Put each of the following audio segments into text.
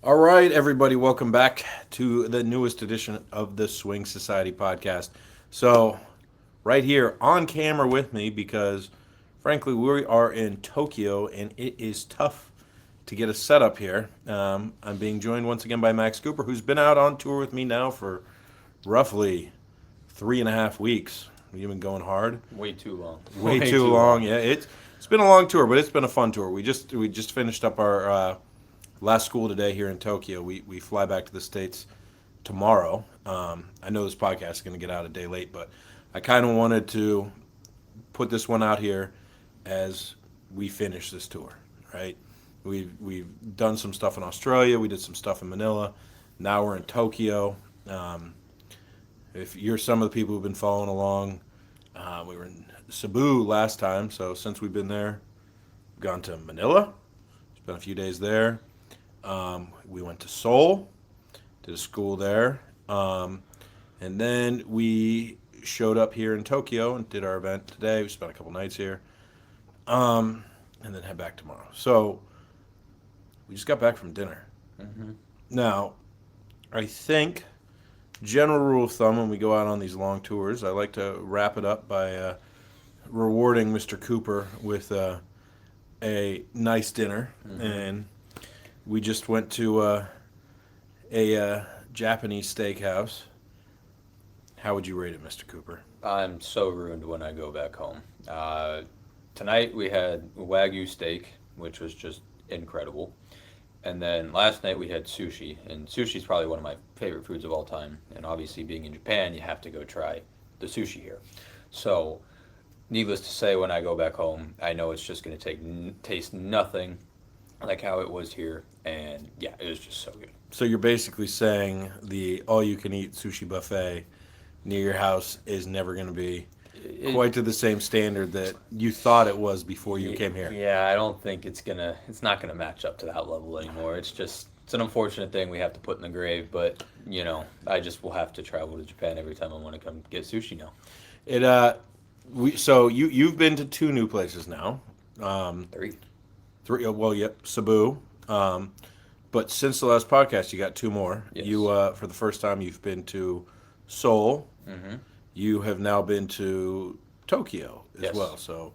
All right, everybody, welcome back to the newest edition of the Swing Society podcast. So, right here on camera with me because, frankly, we are in Tokyo and it is tough to get a setup here. I'm being joined once again by Max Cooper, who's been out on tour with me now for roughly 3.5 weeks. We've been going hard, Way too long. way Way too too long. long. Yeah, it's been a long tour, but it's been a fun tour. We just finished up our last school today here in Tokyo. We fly back to the States tomorrow. I know this podcast is going to get out a day late, but I kind of wanted to put this one out here as we finish this tour, right? We've done some stuff in Australia. We did some stuff in Manila. Now we're in Tokyo. Um, if you're some of the people who've been following along, we were in Cebu last time. So since we've been there, we've gone to Manila. Spent a few days there. We went to Seoul, did a school there, and then we showed up here in Tokyo and did our event today. We spent a couple nights here, and then head back tomorrow. So we just got back from dinner. hmm Now, I think general rule of thumb when we go out on these long tours, I like to wrap it up by rewarding Mr. Cooper with a nice dinner, hmm and we just went to a Japanese steakhouse. How would you rate it, Mr. Cooper? I'm so ruined when I go back home. Tonight we had Wagyu steak, which was just incredible. And then last night we had sushi, and sushi is probably one of my favorite foods of all time. And obviously, being in Japan, you have to go try the sushi here. So, needless to say, when I go back home, I know it's just going to taste nothing like how it was here. And yeah, it was just so good. So you're basically saying the all-you-can-eat sushi buffet near your house is never going to be It, quite to the same standard that you thought it was before you Ye- came here. Yeah, I don't think it's not gonna match up to that level anymore. It's an unfortunate thing we have to put in the grave, but I just will have to travel to Japan every time I want to come get sushi now. It we so you've been to two new places now. Um, Three. three. Well, yep, Cebu. Um, but since the last podcast, you got two more. You Yes. for the first time, you've been to Seoul. Mm-hmm. You have now been to Tokyo as well. Yes. So,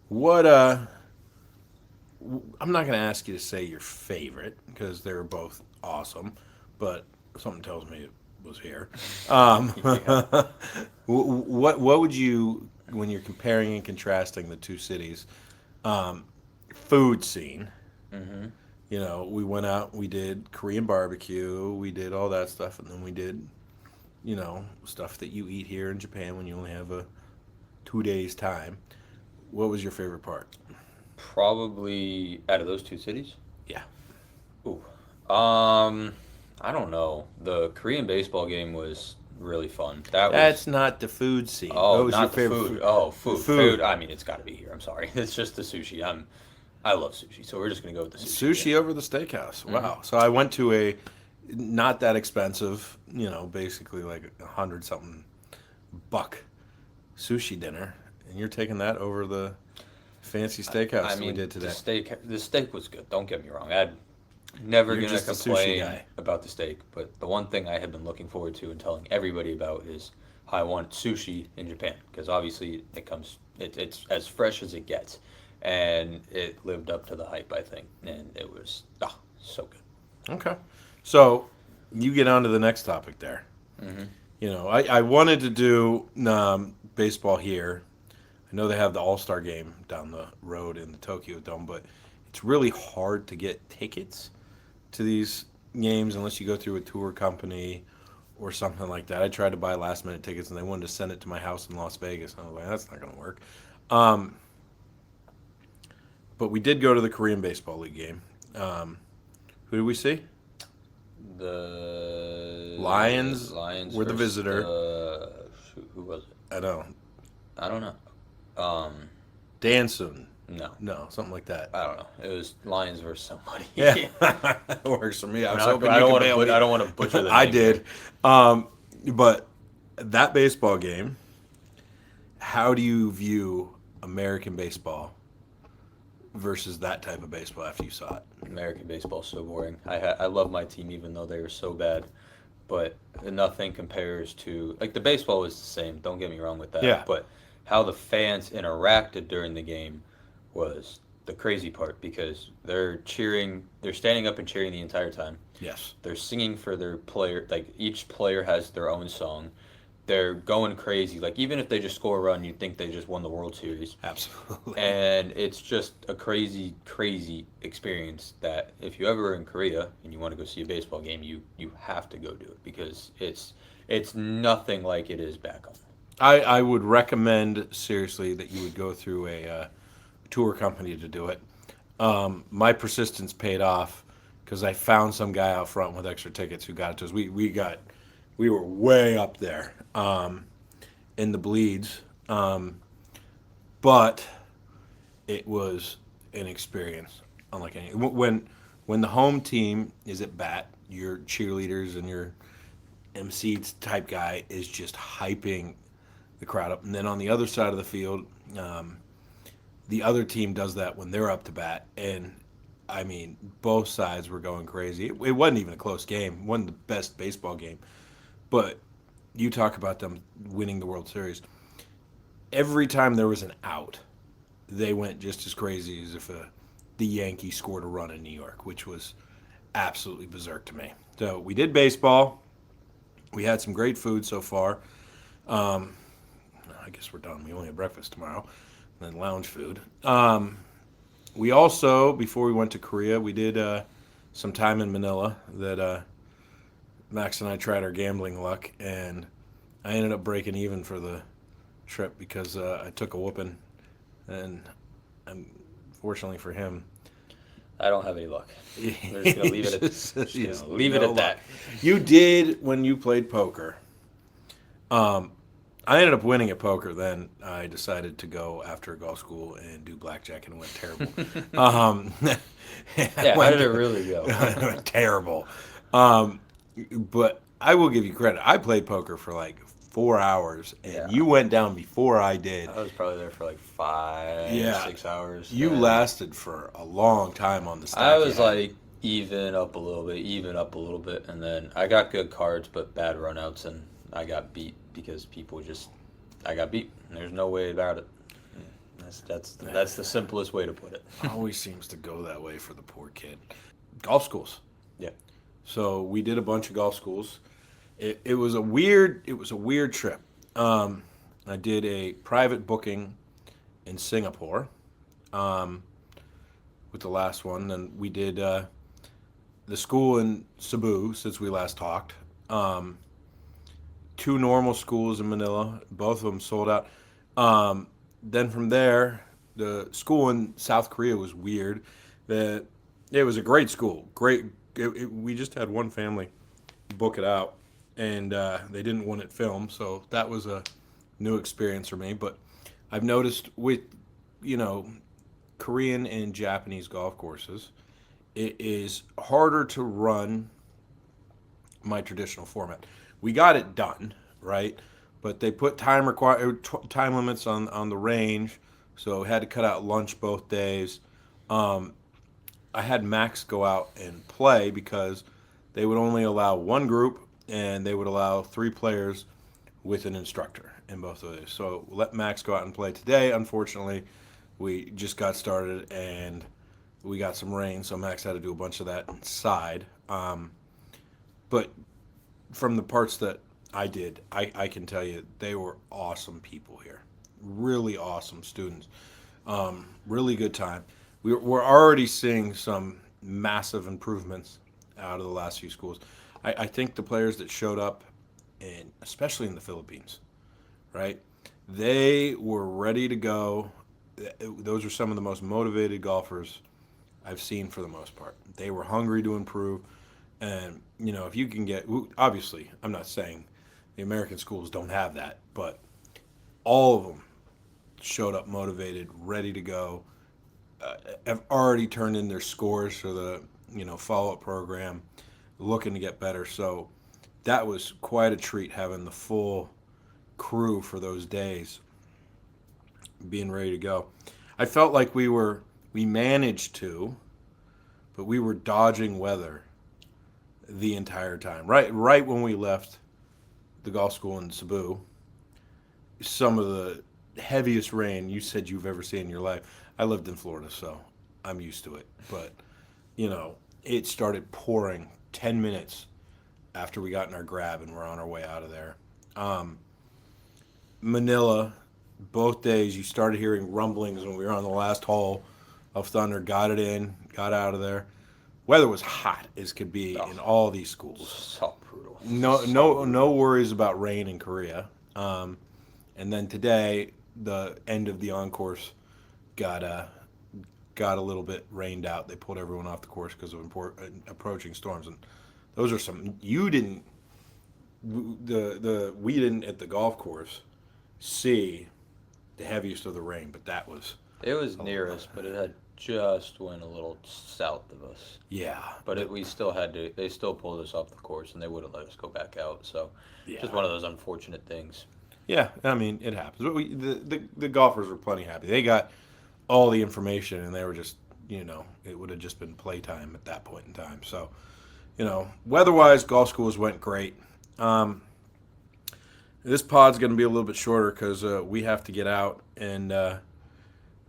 what? I'm not going to ask you to say your favorite because they're both awesome, but something tells me it was here. Yeah. What would you when you're comparing and contrasting the two cities? Um, Food scene. Mm-hmm. We went out, we did Korean barbecue, we did all that stuff, and then we did, stuff that you eat here in Japan when you only have a 2 days time. What was your favorite part? Probably out of those two cities. Yeah. Ooh. Um, I don't know. The Korean baseball game was really fun. That That's was not the food scene. Oh, What was your not the favorite food. food? Oh, The food. food. Food. I mean, it's got to be here. I'm sorry. It's just the sushi. I love sushi, so we're just gonna go with the sushi again. Sushi over the steakhouse. hmm Wow. So I went to a not that expensive, basically like 100 something buck sushi dinner, and you're taking that over the fancy steakhouse I that we mean, did today. the steak was good. Don't get me wrong. I'm never You're gonna just a sushi complain guy. about the steak, but the one thing I have been looking forward to and telling everybody about is how I want sushi in Japan because obviously it's as fresh as it gets, and it lived up to the hype I think, and it was so good. Okay. So you get on to the next topic there. hmm I wanted to do baseball here. I know they have the All Star game down the road in the Tokyo Dome, but it's really hard to get tickets to these games unless you go through a tour company or something like that. I tried to buy last minute tickets and they wanted to send it to my house in Las Vegas. And I was like, that's not going to work. Um, but we did go to the Korean Baseball League game. Who did we see? The Lions Lions were the versus visitor. who was it? I know. I don't know. Danson. No, No, something like that. I don't know. It was Lions versus somebody. Yeah, that works for me. I was Not, hoping you could bail me. I don't want to butcher the I name here. did. But that baseball game, how do you view American baseball versus that type of baseball after you saw it? American baseball's so boring. I love my team even though they were so bad, but nothing compares to like the baseball was the same. Don't get me wrong with that, Yeah. but how the fans interacted during the game was the crazy part because they're cheering, they're standing up and cheering the entire time. Yes. They're singing for their player, like each player has their own song. They're going crazy. Like even if they just score a run, you'd think they just won the World Series. Absolutely. And it's just a crazy, crazy experience that if you ever are in Korea and you want to go see a baseball game, you have to go do it because it's nothing like it is back home. I would recommend seriously that you would go through a tour company to do it. My persistence paid off because I found some guy out front with extra tickets who got it to us. We were way up there in the bleeds, but it was an experience unlike any. When the home team is at bat, your cheerleaders and your MC type guy is just hyping the crowd up, and then on the other side of the field, the other team does that when they're up to bat, and I mean both sides were going crazy. It wasn't even a close game. It wasn't the best baseball game, but you talk about them winning the World Series. Every time there was an out, they went just as crazy as if the Yankees scored a run in New York, which was absolutely berserk to me. So we did baseball. We had some great food so far. I guess we're done. We only have breakfast tomorrow, and then lounge food. We also, before we went to Korea, we did some time in Manila that Max and I tried our gambling luck, and I ended up breaking even for the trip because I took a whooping, and unfortunately for him, I don't have any luck. We're just gonna leave it at leave it no at that. You did when you played poker. I ended up winning at poker. Then I decided to go after golf school and do blackjack, and it went terrible. Yeah, how did it really go? It went terrible. But I will give you credit. I played poker for like 4 hours, and Yeah. you went down before I did. I was probably there for like five, Yeah. 6 hours. You and lasted for a long time on the stack. I you was had. like even up a little bit, and then I got good cards but bad runouts, and I got beat because I got beat. There's no way about it. That's the simplest way to put it. Always seems to go that way for the poor kid. Golf schools. Yeah. So we did a bunch of golf schools. It was a weird trip. I did a private booking in Singapore with the last one, and we did the school in Cebu since we last talked. Two normal schools in Manila, both of them sold out. Then from there, the school in South Korea was weird. It was a great school. Great. We just had one family book it out, and they didn't want it filmed, so that was a new experience for me. But I've noticed with, Korean and Japanese golf courses, it is harder to run my traditional format. We got it done, right? But they put time limits on the range, so had to cut out lunch both days. I had Max go out and play because they would only allow one group and they would allow 3 players with an instructor in both of those. So let Max go out and play today. Unfortunately, we just got started and we got some rain, so Max had to do a bunch of that inside. But from the parts that I did, I can tell you they were awesome people here. Really awesome students. Really good time. We're already seeing some massive improvements out of the last few schools. I think the players that showed up, and especially in the Philippines, right? They were ready to go. Those are some of the most motivated golfers I've seen for the most part. They were hungry to improve. And, if you can get, obviously, I'm not saying the American schools don't have that, but all of them showed up motivated, ready to go, have already turned in their scores for the, follow-up program, looking to get better. So that was quite a treat having the full crew for those days being ready to go. I felt like we We managed to, but we were dodging weather the entire time. Right when we left the golf school in Cebu, some of the heaviest rain you said you've ever seen in your life. I lived in Florida, so I'm used to it. But, it started pouring 10 minutes after we got in our grab and we're on our way out of there. Um, Manila, both days, you started hearing rumblings when we were on the last hole of Thunder, got it in, got out of there. Weather was hot as could be Oh, in all these schools. so brutal. No, So no, brutal. no worries about rain in Korea. And then today, the end of the on course got got a little bit rained out. They pulled everyone off the course because of approaching storms, and those are some you didn't the we didn't at the golf course see the heaviest of the rain, but that was It was near us, but it had just went a little south of us. yeah, But we still had to. They still pulled us off the course, and they wouldn't let us go back out. So, just yeah, one of those unfortunate things. yeah. I mean, it happens. But the golfers were plenty happy. They got all the information, and they were just it would have just been playtime at that point in time. So weather-wise, golf schools went great. Um, this pod's going to be a little bit shorter because we have to get out and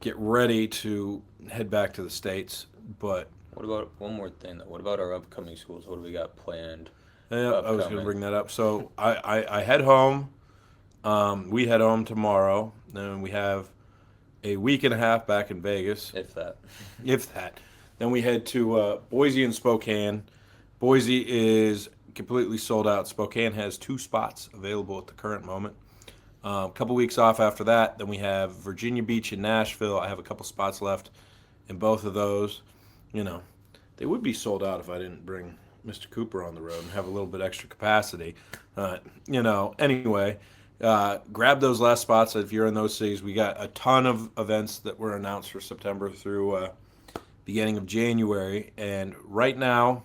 get ready to head back to the States. But What about one more thing? Though? What about our upcoming schools? What do we got planned? I was going to Upcoming. bring that up. So I head home. We head home tomorrow. Then we have a week and a half back in Vegas, If that. if that. Then we head to Boise and Spokane. Boise is completely sold out. Spokane has 2 spots available at the current moment. A couple weeks off after that. Then we have Virginia Beach and Nashville. I have a couple spots left in both of those. They would be sold out if I didn't bring Mr. Cooper on the road and have a little bit extra capacity. Anyway, grab those last spots if you're in those cities. We got a ton of events that were announced for September through beginning of January. And right now,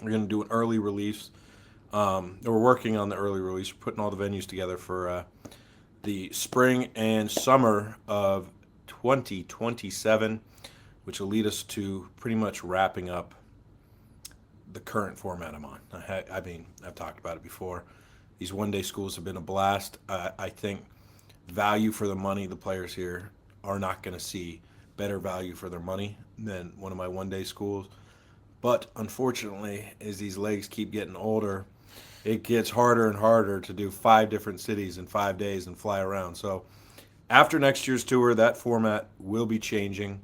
we're going to do an early release. We're working on the early release. We're putting all the venues together for the spring and summer of 2027, which will lead us to pretty much wrapping up the current format I'm on. I've talked about it before. These one-day schools have been a blast. I think value for the money, the players here are not going to see better value for their money than one of my one-day schools. But unfortunately, as these legs keep getting older, it gets harder and harder to do 5 different cities in 5 days and fly around. So after next year's tour, that format will be changing.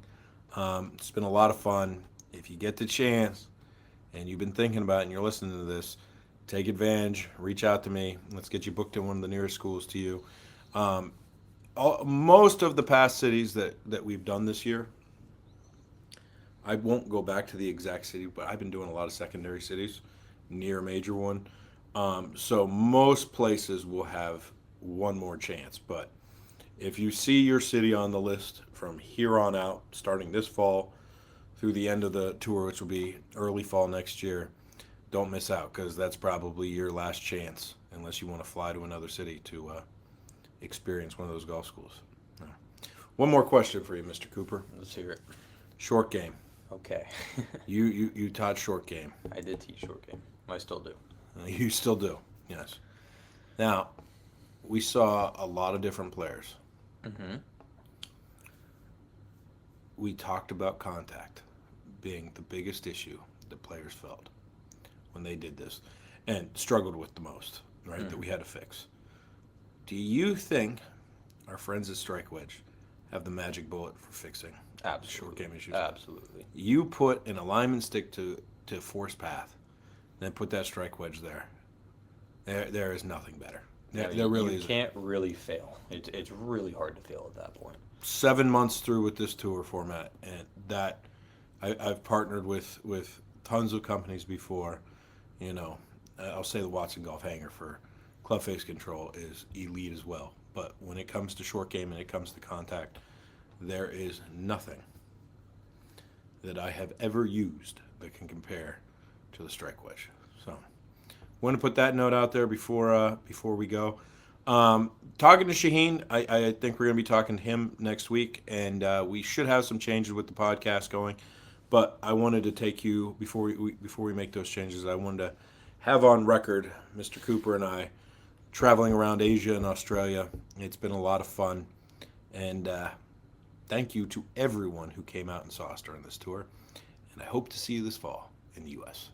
It's been a lot of fun. If you get the chance and you've been thinking about it and you're listening to this, take advantage. Reach out to me. Let's get you booked in one of the nearest schools to you. Most of the past cities that we've done this year, I won't go back to the exact city, but I've been doing a lot of secondary cities near a major one. So most places will have one more chance. But if you see your city on the list from here on out, starting this fall through the end of the tour, which will be early fall next year, don't miss out because that's probably your last chance unless you want to fly to another city to experience one of those golf schools. One more question for you, Mr. Cooper. Let's hear it. Short game. Okay. You taught short game. I did teach short game. I still do. You still do, yes. Now, we saw a lot of different players. Mm-hmm. We talked about contact being the biggest issue the players felt when they did this and struggled with the most, right, that we had to fix. Do you think our friends at Strike Wedge have the magic bullet for fixing Absolutely. short game issues? Absolutely. You put an alignment stick to force path, then put that strike wedge there. There is nothing better. There really you is. can't really fail. It's really hard to fail at that point. 7 months through with this tour format, and that I've partnered with tons of companies before. I'll say the Watson Golf Hangar for club face control is elite as well. But when it comes to short game and it comes to contact, there is nothing that I have ever used that can compare to the strike wedge. So, want to put that note out there before we go. Talking to Shaheen, I think we're going to be talking to him next week, and we should have some changes with the podcast going. But I wanted to take you before we make those changes. I wanted to have on record Mr. Cooper and I traveling around Asia and Australia. It's been a lot of fun, and thank you to everyone who came out and saw us during this tour. And I hope to see you this fall in the U.S.